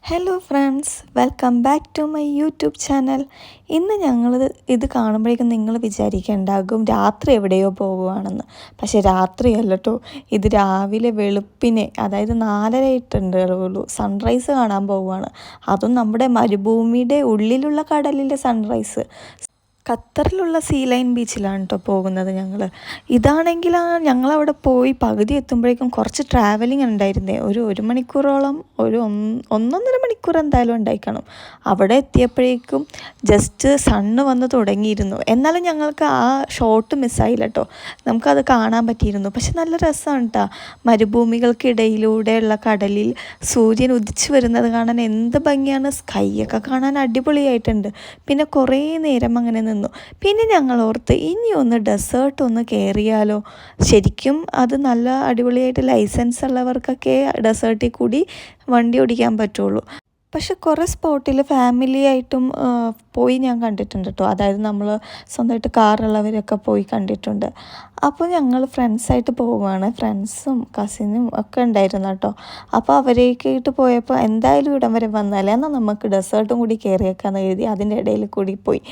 Hello friends, welcome back to my YouTube channel. ഇന്ന് ഞങ്ങൾ ഇത് കാണുമ്പോഴേക്കും നിങ്ങൾ വിചാരിക്കേണ്ടാകും രാത്രി എവിടെയോ പോകുവാണെന്ന്. പക്ഷേ രാത്രിയല്ല കേട്ടോ, ഇത് രാവിലെ വെളുപ്പിനെ, അതായത് 4:30 സൺറൈസ് കാണാൻ പോവുകയാണ്. അതും നമ്മുടെ മരുഭൂമിയുടെ ഉള്ളിലുള്ള കടലിലെ സൺറൈസ്. ഖത്തറിലുള്ള സീ ലൈൻ ബീച്ചിലാണ് കേട്ടോ പോകുന്നത് ഞങ്ങൾ. ഇതാണെങ്കിൽ ഞങ്ങളവിടെ പോയി പകുതി എത്തുമ്പോഴേക്കും കുറച്ച് ട്രാവലിംഗ് ഉണ്ടായിരുന്നേ. ഒരു മണിക്കൂറോളം, ഒന്നൊന്നര മണിക്കൂർ എന്തായാലും ഉണ്ടായിക്കണം. അവിടെ എത്തിയപ്പോഴേക്കും ജസ്റ്റ് സണ്ണ് വന്ന് തുടങ്ങിയിരുന്നു. എന്നാലും ഞങ്ങൾക്ക് ആ ഷോട്ട് മിസ്സായില്ല കേട്ടോ, നമുക്കത് കാണാൻ പറ്റിയിരുന്നു. പക്ഷെ നല്ല രസമാണ് കേട്ടോ, മരുഭൂമികൾക്കിടയിലൂടെയുള്ള കടലിൽ സൂര്യൻ ഉദിച്ചു വരുന്നത് കാണാൻ എന്ത് ഭംഗിയാണ്. സ്കൈയൊക്കെ കാണാൻ അടിപൊളിയായിട്ടുണ്ട്. പിന്നെ കുറേ നേരം അങ്ങനെ നിന്നു. പിന്നെ ഞങ്ങൾ ഓർത്ത് ഇനി ഒന്ന് ഡെസേർട്ട് ഒന്ന് കയറിയാലോ. ശരിക്കും അത് നല്ല അടിപൊളിയായിട്ട് ലൈസൻസ് ഉള്ളവർക്കൊക്കെ ഡെസേർട്ടിൽ കൂടി വണ്ടി ഓടിക്കാൻ പറ്റുള്ളൂ. പക്ഷെ കുറേ സ്പോട്ടിൽ ഫാമിലി ആയിട്ടും പോയി ഞാൻ കണ്ടിട്ടുണ്ട് കേട്ടോ. അതായത് നമ്മൾ സ്വന്തമായിട്ട് കാറുള്ളവരൊക്കെ പോയി കണ്ടിട്ടുണ്ട്. അപ്പോൾ ഞങ്ങൾ ഫ്രണ്ട്സായിട്ട് പോവുകയാണ്. ഫ്രണ്ട്സും കസിനും ഒക്കെ ഉണ്ടായിരുന്നു കേട്ടോ. അപ്പോൾ അവരേക്കായിട്ട് പോയപ്പോൾ എന്തായാലും ഇടം വരെ വന്നാലേ എന്നാൽ നമുക്ക് ഡെസേർട്ടും കൂടി കയറിയേക്കാന്ന് കരുതി അതിൻ്റെ ഇടയിൽ കൂടി പോയി.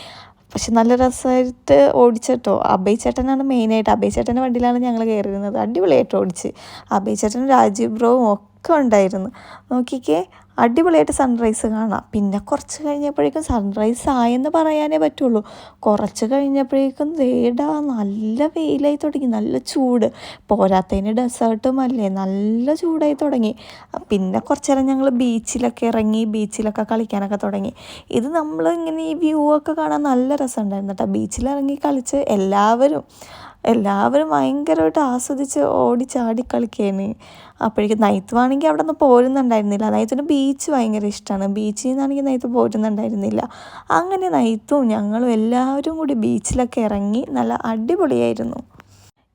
പക്ഷെ നല്ല രസമായിട്ട് ഓടിച്ചിട്ടോ. അഭയ് ചേട്ടനാണ് മെയിനായിട്ട്. അഭയ് ചേട്ടൻ്റെ വണ്ടിയിലാണ് ഞങ്ങൾ കയറിയിരുന്നത്. അടിപൊളിയായിട്ട് ഓടിച്ച്. അഭയ് ചേട്ടനും രാജീവ് ബ്രോവും ഒക്കെ ഉണ്ടായിരുന്നു. നോക്കിക്കേ, അടിപൊളിയായിട്ട് സൺറൈസ് കാണാം. പിന്നെ കുറച്ച് കഴിഞ്ഞപ്പോഴേക്കും സൺറൈസ് ആയെന്ന് പറയാനേ പറ്റുള്ളൂ. കുറച്ച് കഴിഞ്ഞപ്പോഴേക്കും ദേടാ നല്ല വെയിലായി തുടങ്ങി, നല്ല ചൂട്. പോരാത്തതിന് ഡെസേർട്ടും അല്ലേ, നല്ല ചൂടായി തുടങ്ങി. പിന്നെ കുറച്ച് നേരം ഞങ്ങൾ ബീച്ചിലൊക്കെ ഇറങ്ങി, ബീച്ചിലൊക്കെ കളിക്കാനൊക്കെ തുടങ്ങി. ഇത് നമ്മൾ ഇങ്ങനെ ഈ വ്യൂ ഒക്കെ കാണാൻ നല്ല രസമുണ്ടായിരുന്നു കേട്ടോ. ബീച്ചിലിറങ്ങി കളിച്ച് എല്ലാവരും ഭയങ്കരമായിട്ട് ആസ്വദിച്ച് ഓടിച്ചാടി കളിക്കുകയാണ്. അപ്പോഴേക്കും നൈത്തുവാണെങ്കിൽ അവിടെ നിന്ന് പോരുന്നുണ്ടായിരുന്നില്ല. നൈത്തിന് ബീച്ച് ഭയങ്കര ഇഷ്ടമാണ്. ബീച്ചിൽ നിന്നാണെങ്കിൽ നൈത്ത് പോരുന്നുണ്ടായിരുന്നില്ല. അങ്ങനെ നൈത്തും ഞങ്ങളും എല്ലാവരും കൂടി ബീച്ചിലൊക്കെ ഇറങ്ങി നല്ല അടിപൊളിയായിരുന്നു.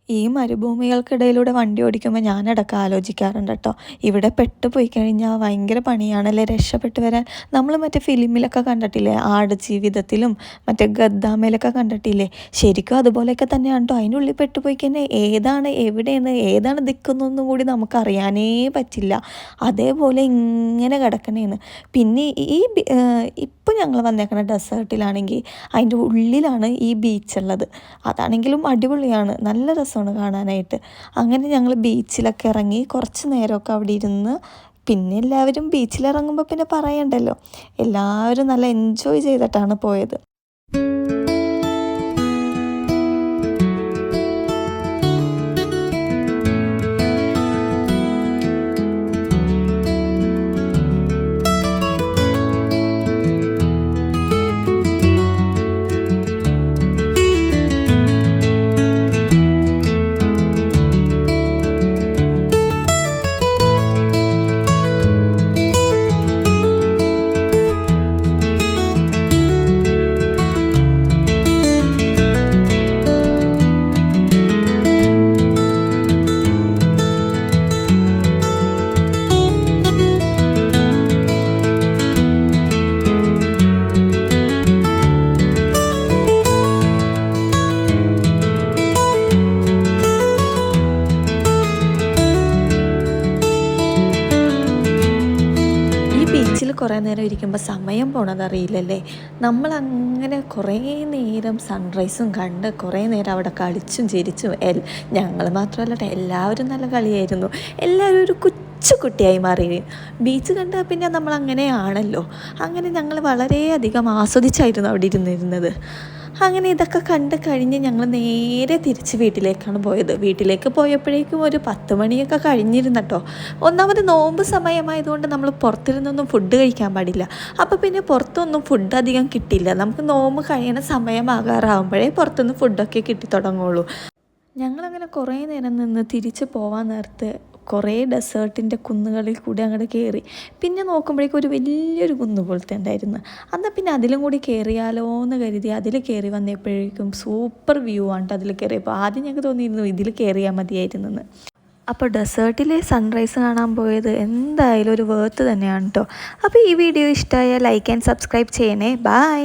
ഈ മരുഭൂമികൾക്കിടയിലൂടെ വണ്ടി ഓടിക്കുമ്പോൾ ഞാനിടയ്ക്ക് ആലോചിക്കാറുണ്ട് കേട്ടോ, ഇവിടെ പെട്ടുപോയി കഴിഞ്ഞാൽ ഭയങ്കര പണിയാണല്ലേ രക്ഷപ്പെട്ട് വരാൻ. നമ്മൾ മറ്റേ ഫിലിമിലൊക്കെ കണ്ടിട്ടില്ലേ, ആട് ജീവിതത്തിലും മറ്റേ ഗദ്ദാമയിലൊക്കെ കണ്ടിട്ടില്ലേ, ശരിക്കും അതുപോലെയൊക്കെ തന്നെയാണ് കേട്ടോ. അതിനുള്ളിൽ പെട്ടുപോയി കഴിഞ്ഞാൽ ഏതാണ് എവിടെയാണ് ഏതാണ് ദിക്കുന്നൊന്നും കൂടി നമുക്കറിയാനേ പറ്റില്ല. അതേപോലെ ഇങ്ങനെ കിടക്കണേന്ന്. പിന്നെ ഇപ്പോൾ ഞങ്ങൾ വന്നേക്കുന്ന ഡെസേർട്ടിലാണെങ്കിൽ അതിൻ്റെ ഉള്ളിലാണ് ഈ ബീച്ചുള്ളത്. അതാണെങ്കിലും അടിപൊളിയാണ്, നല്ല രസമാണ് കാണാനായിട്ട്. അങ്ങനെ ഞങ്ങൾ ബീച്ചിലൊക്കെ ഇറങ്ങി കുറച്ച് നേരമൊക്കെ അവിടെ ഇരുന്ന്. പിന്നെ എല്ലാവരും ബീച്ചിലിറങ്ങുമ്പോൾ പിന്നെ പറയണ്ടല്ലോ, എല്ലാവരും നല്ല എൻജോയ് ചെയ്തിട്ടാണ് പോയത്. ബീച്ചിൽ കുറേ നേരം ഇരിക്കുമ്പോൾ സമയം പോണത് അറിയില്ലല്ലേ. നമ്മളങ്ങനെ കുറേ നേരം സൺറൈസും കണ്ട് കുറേ നേരം അവിടെ കളിച്ചും ചിരിച്ചും. ഞങ്ങൾ മാത്രമല്ല, എല്ലാവരും നല്ല കളിയായിരുന്നു. എല്ലാവരും ഒരു കുട്ടിയായി മാറി. ബീച്ച് കണ്ടാൽ പിന്നെ നമ്മളങ്ങനെയാണല്ലോ. അങ്ങനെ ഞങ്ങൾ വളരെയധികം ആസ്വദിച്ചായിരുന്നു അവിടെ ഇരുന്നിരുന്നത്. അങ്ങനെ ഇതൊക്കെ കണ്ട് കഴിഞ്ഞ് ഞങ്ങൾ നേരെ തിരിച്ച് വീട്ടിലേക്കാണ് പോയത്. വീട്ടിലേക്ക് പോയപ്പോഴേക്കും ഒരു 10 മണിയൊക്കെ കഴിഞ്ഞിരുന്നു കേട്ടോ. ഒന്നാമത് നോമ്പ് സമയമായതുകൊണ്ട് നമ്മൾ പുറത്തിരുന്നൊന്നും ഫുഡ് കഴിക്കാൻ പാടില്ല. അപ്പോൾ പിന്നെ പുറത്തൊന്നും ഫുഡ് അധികം കിട്ടില്ല. നമുക്ക് നോമ്പ് കഴിയണ സമയമാകാറാകുമ്പോഴേ പുറത്തുനിന്ന് ഫുഡൊക്കെ കിട്ടി തുടങ്ങുള്ളൂ. ഞങ്ങളങ്ങനെ കുറേ നേരം നിന്ന് തിരിച്ച് പോകാൻ നേരത്ത് കുറേ ഡെസേർട്ടിൻ്റെ കുന്നുകളിൽ കൂടി അങ്ങോട്ട് കയറി. പിന്നെ നോക്കുമ്പോഴേക്കും ഒരു വലിയൊരു കുന്ന് പോലത്തെ ഉണ്ടായിരുന്നു. എന്നാൽ പിന്നെ അതിലും കൂടി കയറിയാലോ എന്ന് കരുതി അതിൽ കയറി വന്നപ്പോഴേക്കും സൂപ്പർ വ്യൂ ആണ് അതിൽ കയറിയപ്പോൾ. ആദ്യം ഞങ്ങൾക്ക് തോന്നിയിരുന്നു ഇതിൽ കയറിയാൽ മതിയായിരുന്നെന്ന്. അപ്പോൾ ഡെസേർട്ടിലെ സൺറൈസ് കാണാൻ പോയത് എന്തായാലും ഒരു വേർത്ത് തന്നെയാണ് കേട്ടോ. അപ്പോൾ ഈ വീഡിയോ ഇഷ്ടമായാൽ ലൈക്ക് ആൻഡ് സബ്സ്ക്രൈബ് ചെയ്യണേ. ബൈ.